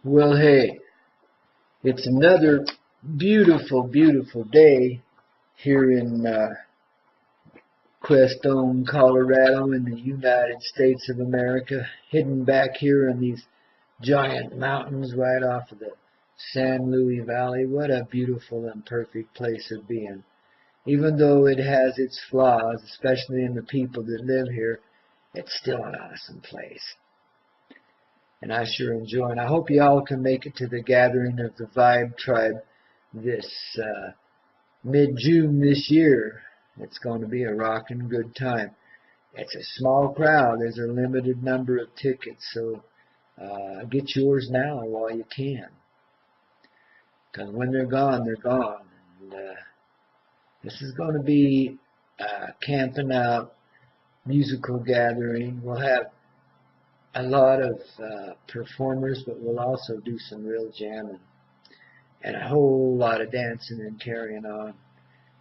Well, hey, it's another beautiful, beautiful day here in Crestone, Colorado, in the United States of America, hidden back here in these giant mountains right off of the San Luis Valley. What a beautiful and perfect place to be in. Even though it has its flaws, especially in the people that live here, it's still an awesome place. And I sure enjoy. And I hope you all can make it to the gathering of the Vibe Tribe this mid-June this year. It's going to be a rockin' good time. It's a small crowd. There's a limited number of tickets, so get yours now while you can. Because when they're gone, they're gone. And this is going to be camping out, musical gathering. We'll have a lot of performers, but we'll also do some real jamming and a whole lot of dancing and carrying on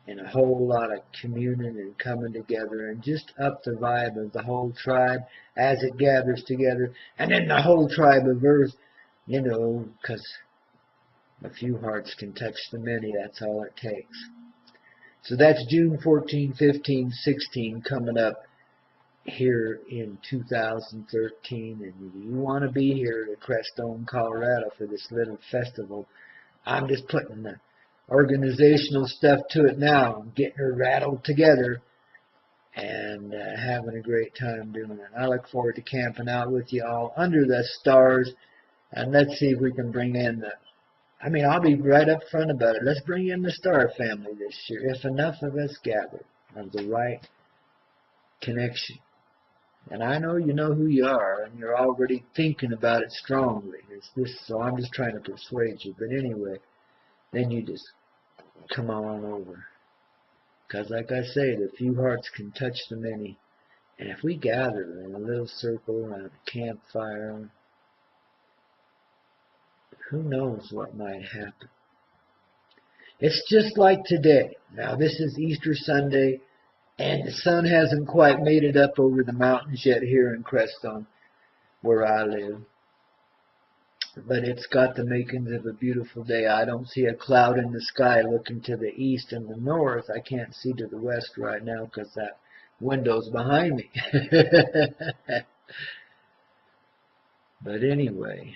and a whole lot of communing and coming together and just up the vibe of the whole tribe as it gathers together, and then the whole tribe of earth, you know, because a few hearts can touch the many. That's all it takes. So that's June 14, 15, 16 coming up here in 2013, and you want to be here at Crestone, Colorado for this little festival. I'm just putting the organizational stuff to it now, getting her rattled together and having a great time doing it. I look forward to camping out with you all under the stars, and let's see if we can bring in I'll be right up front about it. Let's bring in the Star family this year, if enough of us gather of the right connection. And I know you know who you are, and you're already thinking about it strongly. So I'm just trying to persuade you. But anyway, then you just come on over. Because like I say, the few hearts can touch the many. And if we gather in a little circle around a campfire, who knows what might happen. It's just like today. Now, this is Easter Sunday, and the sun hasn't quite made it up over the mountains yet here in Crestone, where I live. But it's got the makings of a beautiful day. I don't see a cloud in the sky looking to the east and the north. I can't see to the west right now because that window's behind me. But anyway,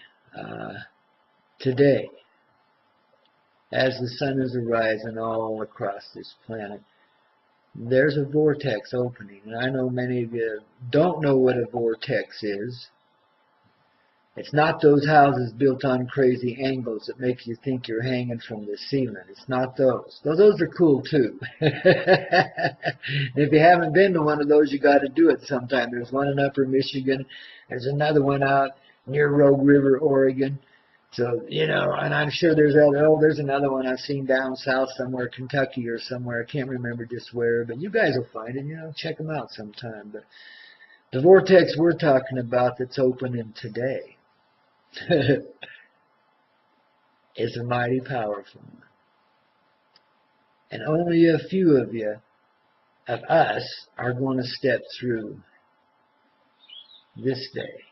today, as the sun is arising all across this planet, there's a vortex opening, and I know many of you don't know what a vortex is. It's not those houses built on crazy angles that make you think you're hanging from the ceiling. It's not those. Though those are cool too. If you haven't been to one of those, you got to do it sometime. There's one in Upper Michigan. There's another one out near Rogue River, Oregon. So, you know, and I'm sure there's another one I've seen down south somewhere, Kentucky or somewhere. I can't remember just where, but you guys will find it. You know, check them out sometime. But the vortex we're talking about that's opening today is a mighty powerful one. And only a few of us, are going to step through this day.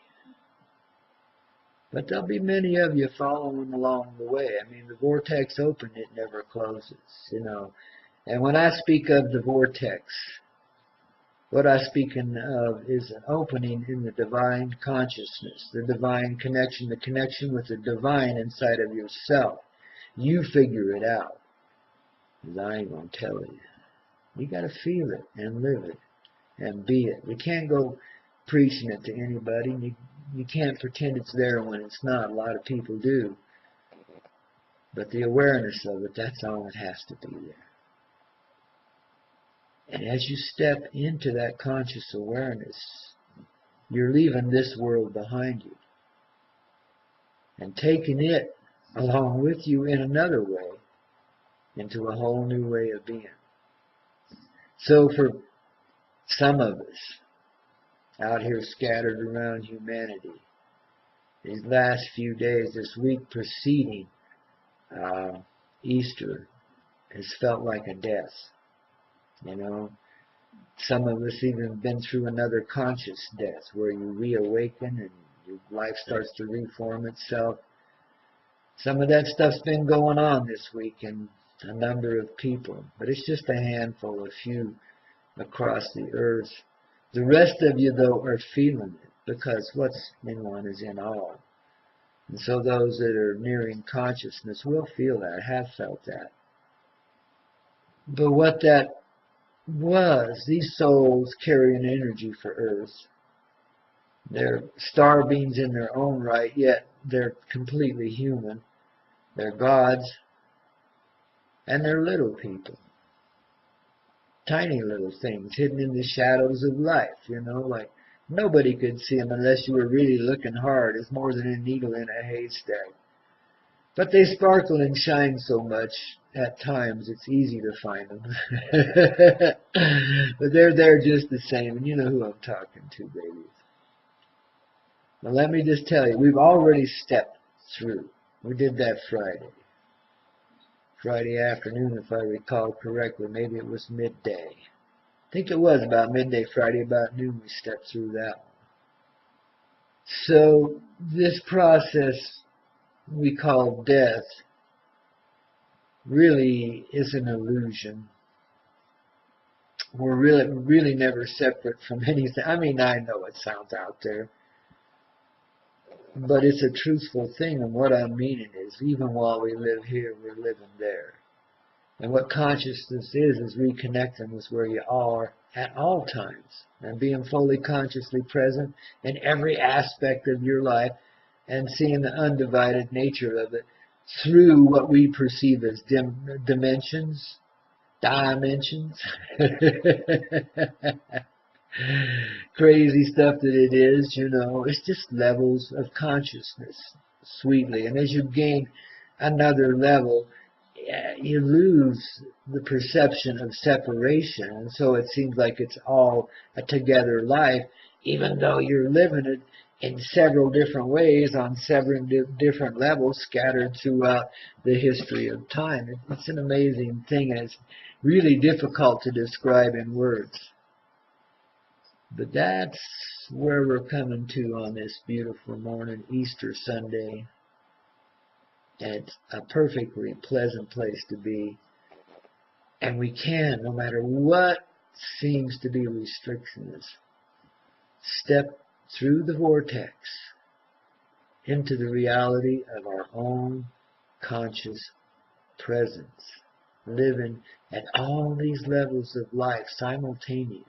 But there'll be many of you following along the way. I mean, the vortex open, it never closes, you know. And when I speak of the vortex, what I'm speaking of is an opening in the divine consciousness, the divine connection, the connection with the divine inside of yourself. You figure it out, 'cause I ain't going to tell you. You got to feel it and live it and be it. You can't go preaching it to anybody. You can't pretend it's there when it's not. A lot of people do. But the awareness of it, that's all that has to be there. And as you step into that conscious awareness, you're leaving this world behind you and taking it along with you in another way into a whole new way of being. So for some of us out here scattered around humanity, these last few days, this week preceding Easter, has felt like a death. You know, some of us even been through another conscious death where you reawaken and your life starts to reform itself. Some of that stuff's been going on this week in a number of people, but it's just a handful, a few across the earth. The rest of you, though, are feeling it, because what's in one is in all. And so those that are nearing consciousness will feel that, have felt that. But what that was, these souls carry an energy for Earth. They're star beings in their own right, yet they're completely human. They're gods, and they're little people. Tiny little things hidden in the shadows of life, like nobody could see them unless you were really looking hard. It's more than a needle in a haystack. But they sparkle and shine so much, at times it's easy to find them. But they're there just the same, and you know who I'm talking to, babies. Now let me just tell you, we've already stepped through. We did that Friday afternoon, if I recall correctly. Maybe it was midday. I think it was about midday Friday, about noon we stepped through that one. So this process we call death really is an illusion. We're really never separate from anything. I mean, I know it sounds out there, but it's a truthful thing, and what I'm meaning is, even while we live here, we're living there. And what consciousness is reconnecting with where you are at all times, and being fully consciously present in every aspect of your life, and seeing the undivided nature of it through what we perceive as dimensions. Crazy stuff that it is, it's just levels of consciousness, sweetly. And as you gain another level, you lose the perception of separation, and so it seems like it's all a together life, even though you're living it in several different ways on several different levels scattered throughout the history of time. It's an amazing thing, and it's really difficult to describe in words. But that's where we're coming to on this beautiful morning, Easter Sunday. And it's a perfectly pleasant place to be. And we can, no matter what seems to be restrictions, step through the vortex into the reality of our own conscious presence, living at all these levels of life simultaneous,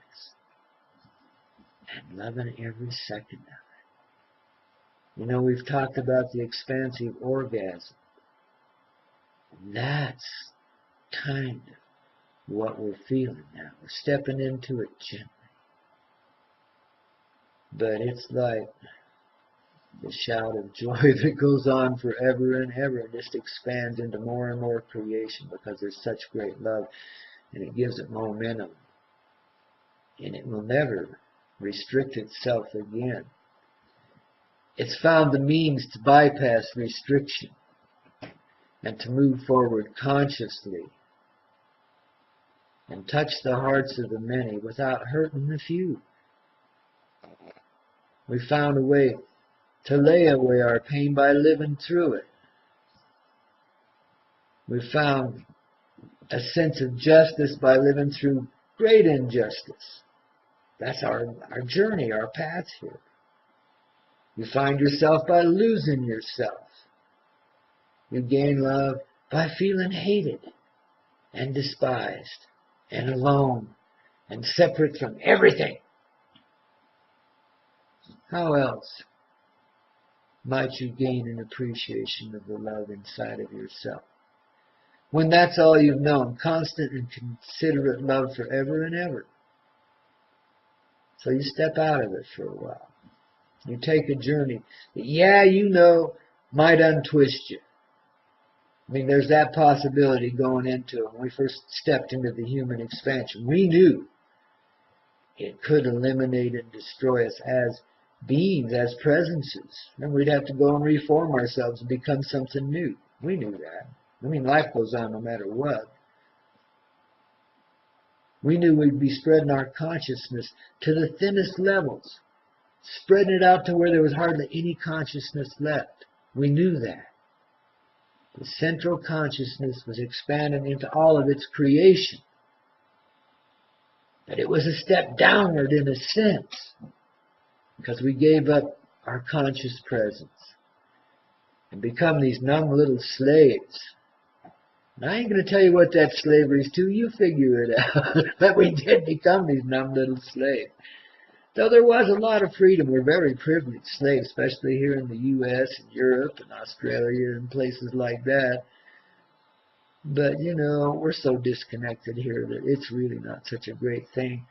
and loving every second of it. We've talked about the expansive orgasm. That's kind of what we're feeling now. We're stepping into it gently. But it's like the shout of joy that goes on forever and ever, and just expands into more and more creation, because there's such great love, and it gives it momentum. And it will never restrict itself again. It's found the means to bypass restriction and to move forward consciously and touch the hearts of the many without hurting the few. We found a way to lay away our pain by living through it. We found a sense of justice by living through great injustice. That's our journey, our path here. You find yourself by losing yourself. You gain love by feeling hated and despised and alone and separate from everything. How else might you gain an appreciation of the love inside of yourself, when that's all you've known, constant and considerate love forever and ever? So you step out of it for a while. You take a journey that, might untwist you. I mean, there's that possibility going into it. When we first stepped into the human expansion, we knew it could eliminate and destroy us as beings, as presences. And we'd have to go and reform ourselves and become something new. We knew that. I mean, life goes on no matter what. We knew we'd be spreading our consciousness to the thinnest levels, spreading it out to where there was hardly any consciousness left. We knew that. The central consciousness was expanded into all of its creation. But it was a step downward in a sense, because we gave up our conscious presence and become these numb little slaves. And I ain't going to tell you what that slavery is to. You figure it out. But we did become these numb little slaves. Though there was a lot of freedom. We're very privileged slaves, especially here in the U.S. and Europe and Australia and places like that. But, you know, we're so disconnected here that it's really not such a great thing.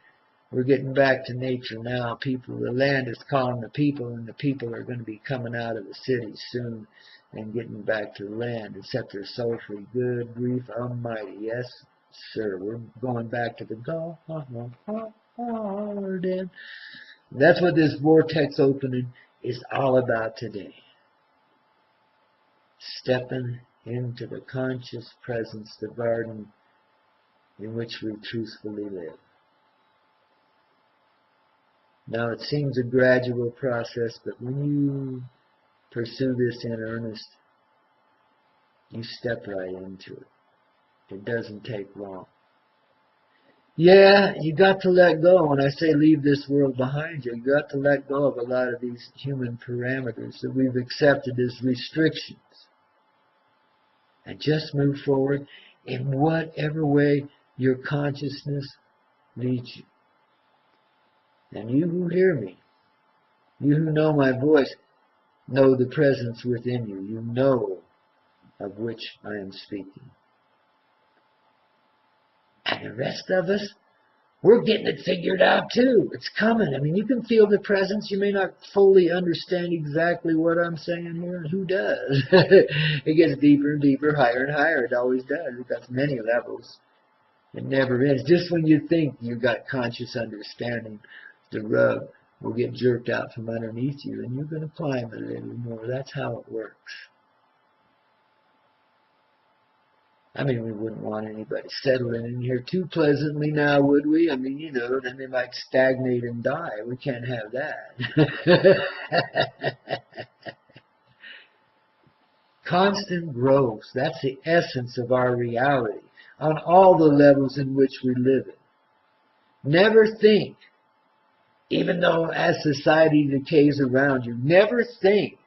We're getting back to nature now. People, the land is calling the people, and the people are going to be coming out of the cities soon and getting back to the land and set their soul free. Good grief almighty. Yes, sir. We're going back to the garden. That's what this vortex opening is all about today. Stepping into the conscious presence, the garden in which we truthfully live. Now it seems a gradual process, but when you pursue this in earnest, you step right into it. It doesn't take long. Yeah, you got to let go. When I say leave this world behind you, you got to let go of a lot of these human parameters that we've accepted as restrictions. And just move forward in whatever way your consciousness leads you. And you who hear me, you who know my voice, know the presence within you. You know of which I am speaking. And the rest of us, we're getting it figured out too. It's coming. I mean, you can feel the presence. You may not fully understand exactly what I'm saying here. Who does? It gets deeper and deeper, higher and higher. It always does. It got many levels. It never ends. Just when you think you got conscious understanding, the rug will get jerked out from underneath you, and you're going to climb a little more. That's how it works. I mean, we wouldn't want anybody settling in here too pleasantly now, would we? I mean, you know, then they might stagnate and die. We can't have that. Constant growth. That's the essence of our reality on all the levels in which we live it. Never think, even though as society decays around you, never think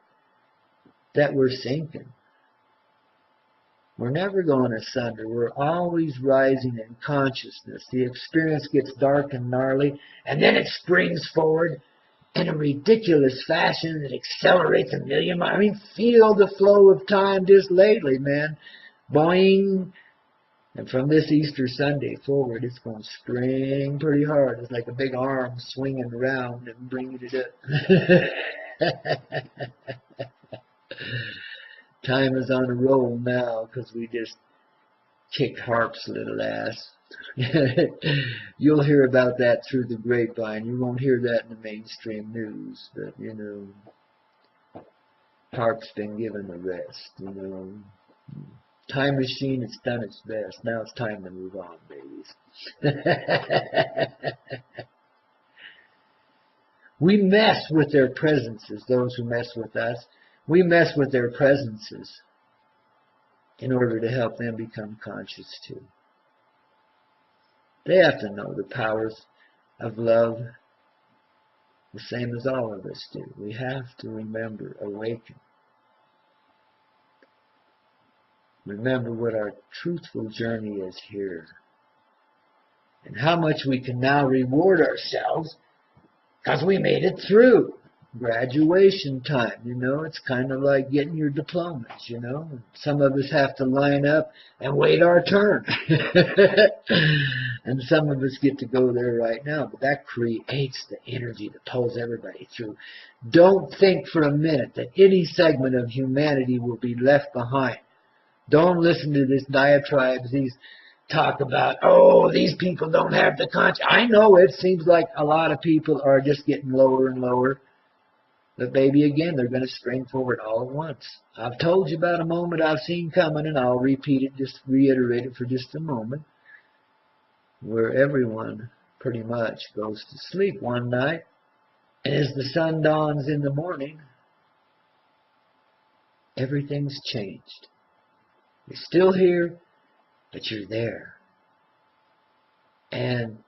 that we're sinking. We're never going asunder. We're always rising in consciousness. The experience gets dark and gnarly, and then it springs forward in a ridiculous fashion that accelerates a million miles. I mean, feel the flow of time just lately, man. Boing. And from this Easter Sunday forward, it's going to spring pretty hard. It's like a big arm swinging around and bringing it up. Time is on a roll now because we just kicked Harp's little ass. You'll hear about that through the grapevine. You won't hear that in the mainstream news. But, you know, Harp's been given a rest, you know. Time machine, it's done its best. Now it's time to move on, babies. We mess with their presences, those who mess with us. We mess with their presences in order to help them become conscious too. They have to know the powers of love the same as all of us do. We have to remember, awaken. Remember what our truthful journey is here. And how much we can now reward ourselves because we made it through. Graduation time, you know, it's kind of like getting your diplomas, you know. Some of us have to line up and wait our turn. And some of us get to go there right now, but that creates the energy that pulls everybody through. Don't think for a minute that any segment of humanity will be left behind. Don't listen to this diatribes, these talk about, oh, these people don't have the conscience. I know it seems like a lot of people are just getting lower and lower. But baby, again, they're going to spring forward all at once. I've told you about a moment I've seen coming, and I'll repeat it, just reiterate it for just a moment, where everyone pretty much goes to sleep one night, and as the sun dawns in the morning, everything's changed. You're still here, but you're there. And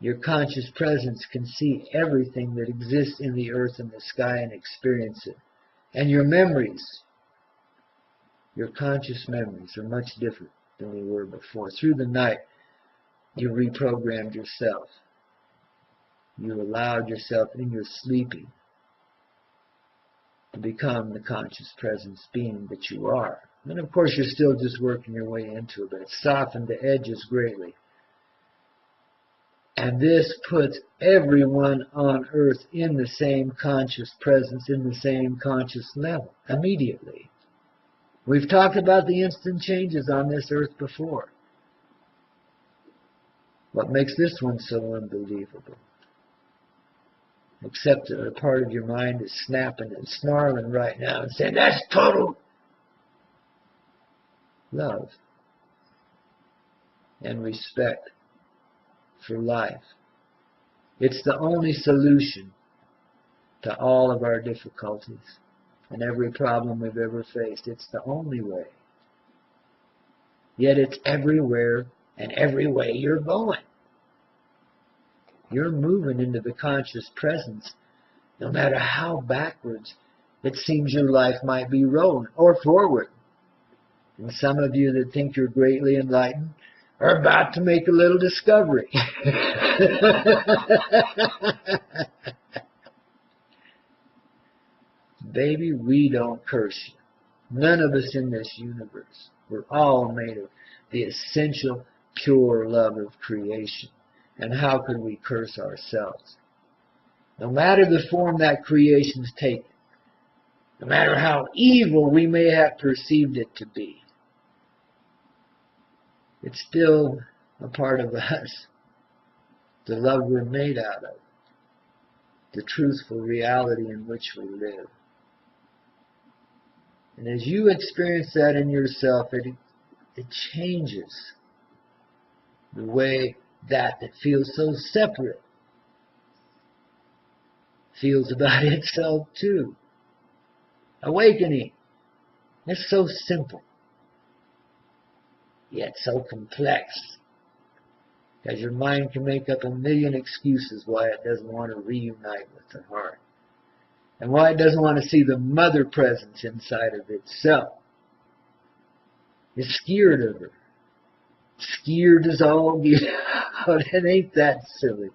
your conscious presence can see everything that exists in the earth and the sky and experience it. And your memories, your conscious memories, are much different than they were before. Through the night, you reprogrammed yourself. You allowed yourself in your sleeping to become the conscious presence being that you are. And of course, you're still just working your way into it, but it's softened the edges greatly. And this puts everyone on earth in the same conscious presence, in the same conscious level, immediately. We've talked about the instant changes on this earth before. What makes this one so unbelievable? Except that a part of your mind is snapping and snarling right now and saying, that's total love and respect for life. It's the only solution to all of our difficulties and every problem we've ever faced. It's the only way. Yet it's everywhere and every way you're going. You're moving into the conscious presence, no matter how backwards it seems your life might be rolling, or forward. And some of you that think you're greatly enlightened are about to make a little discovery. Baby, we don't curse you. None of us in this universe. We're all made of the essential, pure love of creation. And how could we curse ourselves? No matter the form that creation's taken, no matter how evil we may have perceived it to be, it's still a part of us. The love we're made out of. The truthful reality in which we live. And as you experience that in yourself, it changes the way that feels so separate feels about itself too. Awakening. It's so simple, yet so complex. Because your mind can make up a million excuses why it doesn't want to reunite with the heart. And why it doesn't want to see the mother presence inside of itself. It's scared of her. Scared as all get out. It ain't that silly.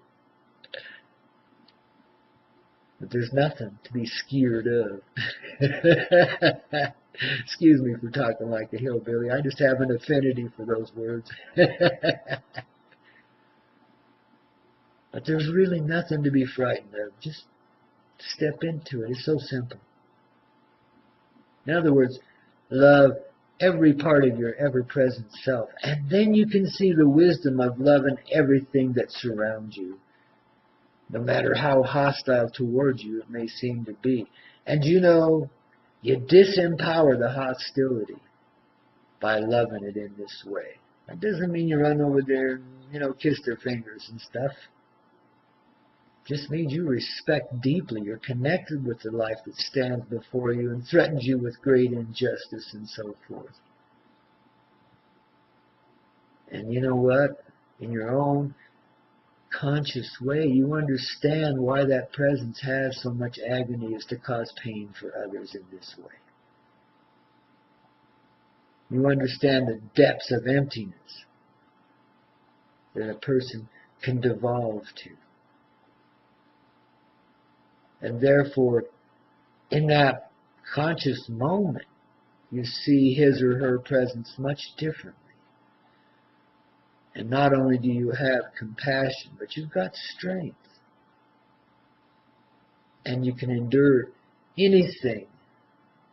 But there's nothing to be scared of. Excuse me for talking like a hillbilly. I just have an affinity for those words. But there's really nothing to be frightened of. Just step into it. It's so simple. In other words, love every part of your ever-present self. And then you can see the wisdom of loving everything that surrounds you. No matter how hostile towards you it may seem to be. And you know, you disempower the hostility by loving it in this way. That doesn't mean you run over there and, kiss their fingers and stuff. Just means you respect deeply. You're connected with the life that stands before you and threatens you with great injustice and so forth. And you know what? In your own conscious way, you understand why that presence has so much agony is to cause pain for others in this way. You understand the depths of emptiness that a person can devolve to. And therefore, in that conscious moment, you see his or her presence much differently. And not only do you have compassion, but you've got strength. And you can endure anything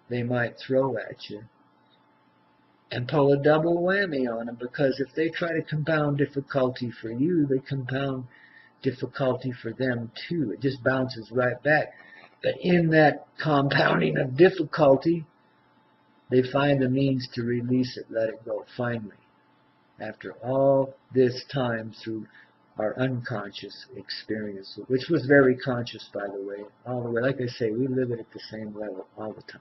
they might throw at you. And pull a double whammy on them, because if they try to compound difficulty for you, they compound difficulty for them too. It just bounces right back. But in that compounding of difficulty, they find the means to release it, let it go finally. After all this time through our unconscious experience, which was very conscious, by the way, all the way. Like I say, we live it at the same level all the time.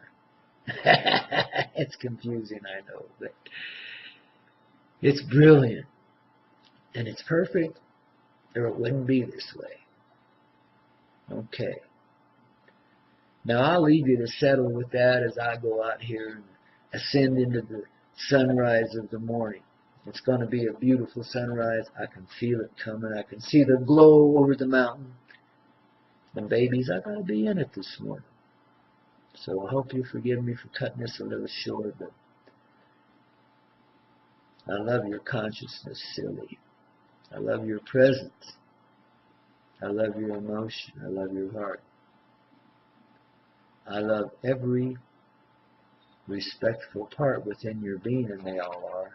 It's confusing, I know, but it's brilliant. And it's perfect, or it wouldn't be this way. Okay. Now I'll leave you to settle with that as I go out here and ascend into the sunrise of the morning. It's going to be a beautiful sunrise. I can feel it coming. I can see the glow over the mountain. And babies, I got to be in it this morning. So I hope you forgive me for cutting this a little short, but I love your consciousness, silly. I love your presence. I love your emotion. I love your heart. I love every respectful part within your being, and they all are.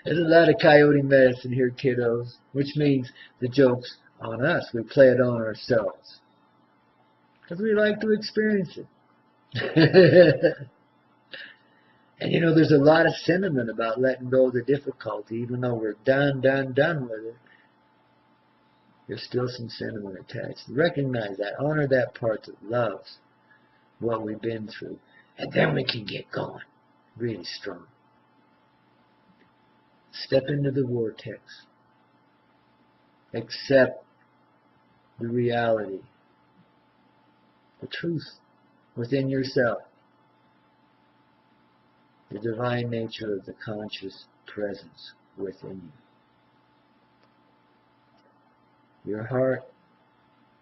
There's a lot of coyote medicine here, kiddos, which means the joke's on us. We play it on ourselves because we like to experience it. And you know, there's a lot of sentiment about letting go of the difficulty, even though we're done with it. There's still some sentiment attached. Recognize that. Honor that part that loves what we've been through. And then we can get going really strong. Step into the vortex. Accept the reality, the truth within yourself, the divine nature of the conscious presence within you. Your heart,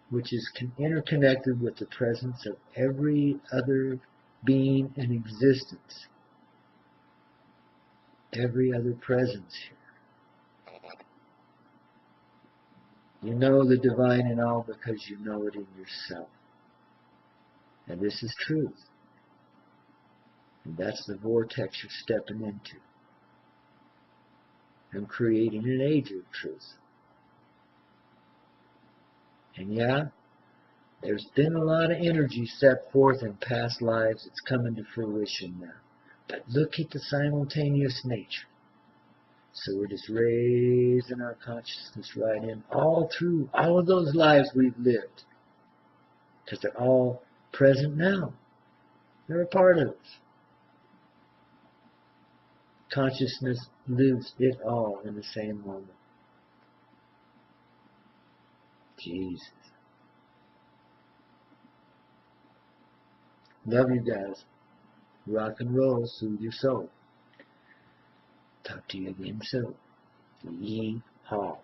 which is interconnected with the presence of every other being in existence, every other presence here. You know the divine in all because you know it in yourself. And this is truth. And that's the vortex you're stepping into. And creating an age of truth. And yeah, there's been a lot of energy set forth in past lives. It's coming to fruition now. But look at the simultaneous nature. So we're just raising our consciousness right in all through all of those lives we've lived. Because they're all present now. They're a part of us. Consciousness lives it all in the same moment. Jesus. Love you guys. Rock and roll, soothe your soul. Talk to you again soon. Yeehaw.